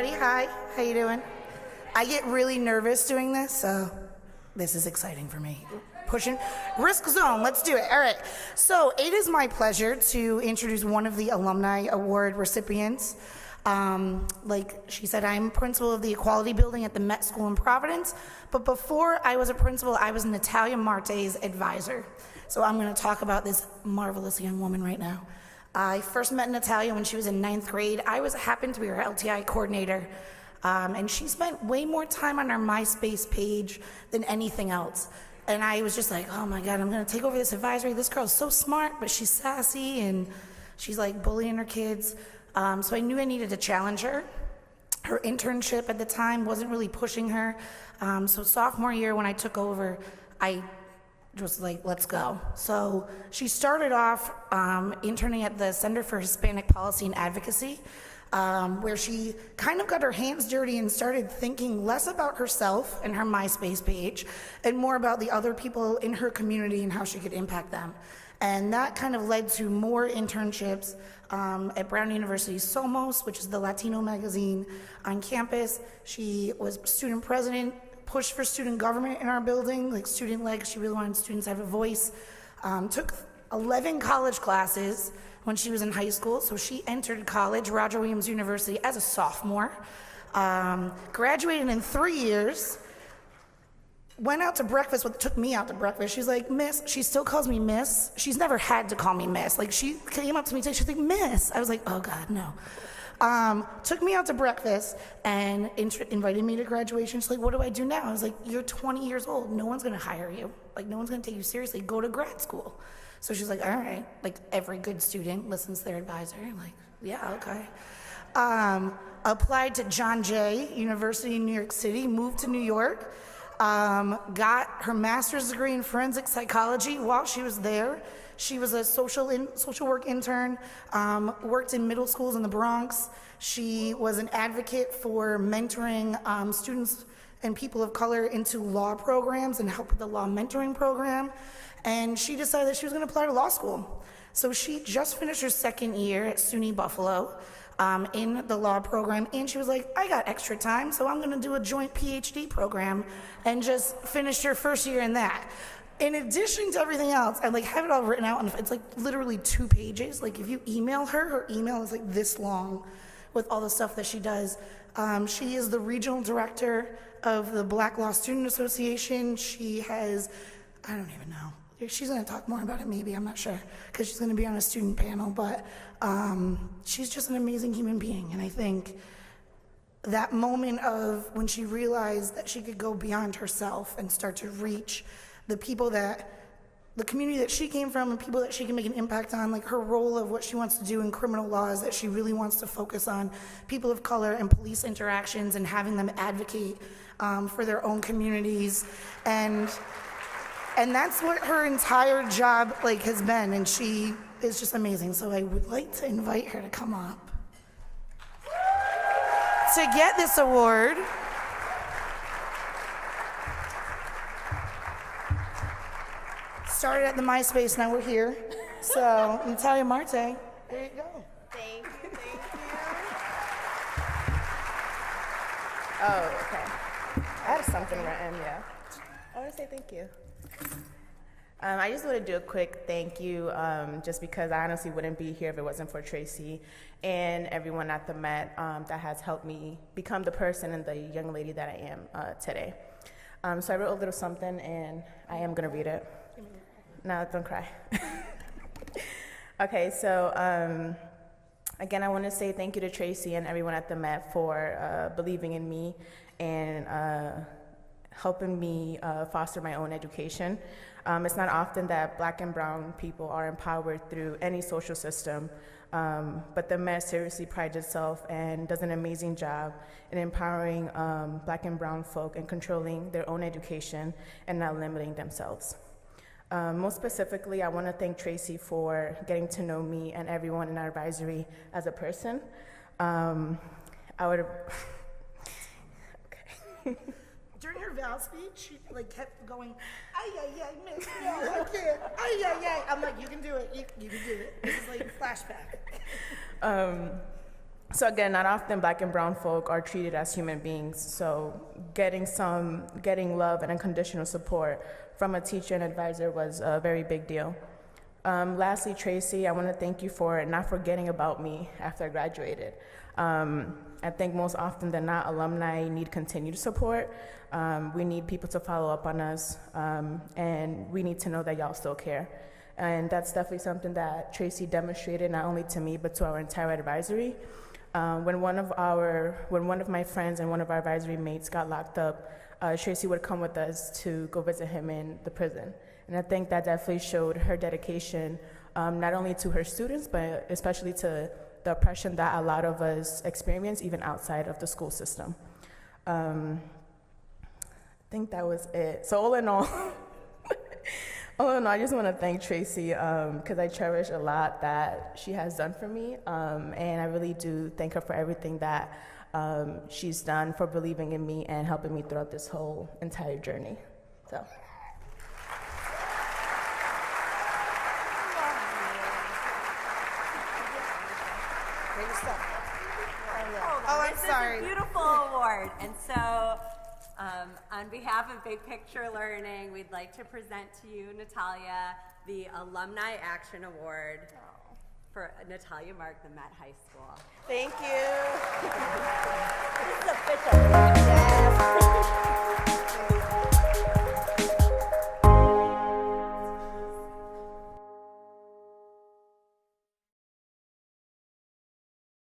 everybody. Hi. How you doing? I get really nervous doing this, so this is exciting for me. Pushing. Risk zone. Let's do it. All right. So it is my pleasure to introduce one of the Alumni Award recipients. Like she said, I'm principal of the Equality Building at the Met School in Providence. But before I was a principal, I was Natalia Marte's advisor. So I'm going to talk about this marvelous young woman right now. I first met Natalia when she was in 9th grade. I happened to be her LTI coordinator, and she spent way more time on our MySpace page than anything else. And I was just like, oh my God, I'm gonna take over this advisory. This girl's so smart, but she's sassy, and she's like bullying her kids. So I knew I needed to challenge her. Her internship at the time wasn't really pushing her. So sophomore year when I took over, I just like, let's go. So she started off interning at the Center for Hispanic Policy and Advocacy, where she kind of got her hands dirty and started thinking less about herself and her MySpace page and more about the other people in her community and how she could impact them. And that kind of led to more internships at Brown University's Somos, which is the Latino magazine on campus. She was student president, pushed for student government in our building, like student-led. She really wanted students to have a voice. Took 11 college classes when she was in high school, so she entered college, Roger Williams University, as a sophomore. Graduated in 3 years. Went out to breakfast, took me out to breakfast. She's like, Miss, she still calls me Miss. She's never had to call me Miss. Like, she came up to me today, she's like, Miss. I was like, oh God, no. Took me out to breakfast and invited me to graduation. She's like, what do I do now? I was like, you're 20 years old. No one's gonna hire you. Like, no one's gonna take you seriously. Go to grad school. So she's like, all right. Like, every good student listens to their advisor. I'm like, yeah, okay. Applied to John Jay University in New York City, moved to New York, got her master's degree in forensic psychology while she was there. She was a social work intern, worked in middle schools in the Bronx. She was an advocate for mentoring students and people of color into law programs and help with the law mentoring program. And she decided that she was gonna apply to law school. So she just finished her second year at SUNY Buffalo in the law program, and she was like, I got extra time, so I'm gonna do a joint PhD program, and just finished her first year in that. In addition to everything else, I like have it all written out, and it's like literally 2 pages. Like if you email her, her email is like this long with all the stuff that she does. She is the regional director of the Black Law Student Association. She has, I don't even know. She's gonna talk more about it maybe, I'm not sure, because she's gonna be on a student panel, but she's just an amazing human being. And I think that moment of when she realized that she could go beyond herself and start to reach the people the community that she came from and people that she can make an impact on, like her role of what she wants to do in criminal law is that she really wants to focus on people of color and police interactions and having them advocate for their own communities. And that's what her entire job like has been, and she is just amazing. So I would like to invite her to come up to get this award. Started at the MySpace, now we're here. So Natalia Marte, there you go. Thank you. Oh, okay. I have something written, yeah. I want to say thank you. I just want to do a quick thank you, just because I honestly wouldn't be here if it wasn't for Tracy and everyone at the Met that has helped me become the person and the young lady that I am today. So I wrote a little something, and I am going to read it. No, don't cry. Okay, so again, I want to say thank you to Tracy and everyone at the Met for believing in me and helping me foster my own education. It's not often that Black and brown people are empowered through any social system, but the Met seriously prides itself and does an amazing job in empowering Black and brown folk and controlling their own education and not limiting themselves. Most specifically, I want to thank Tracy for getting to know me and everyone in our advisory as a person. I would okay. During her vow speech, she like kept going, ay, ay, ay, miss, no, I can't, ay, ay, ay. I'm like, you can do it, you can do it. This is like flashback. So again, not often Black and brown folk are treated as human beings. So getting love and unconditional support from a teacher and advisor was a very big deal. Lastly, Tracy, I want to thank you for not forgetting about me after I graduated. I think most often than not, alumni need continued support. We need people to follow up on us, and we need to know that y'all still care. And that's definitely something that Tracy demonstrated not only to me, but to our entire advisory. When one of my friends and one of our advisory mates got locked up, Tracy would come with us to go visit him in the prison. And I think that definitely showed her dedication, not only to her students, but especially to the oppression that a lot of us experience even outside of the school system. I think that was it. So all in all, I just want to thank Tracy because I cherish a lot that she has done for me, and I really do thank her for everything that she's done, for believing in me and helping me throughout this whole entire journey. So. Oh, I'm sorry. This is a beautiful award. And so, on behalf of Big Picture Learning, we'd like to present to you, Natalia, the Alumni Action Award for Natalia Mark, the Met High School. Thank you.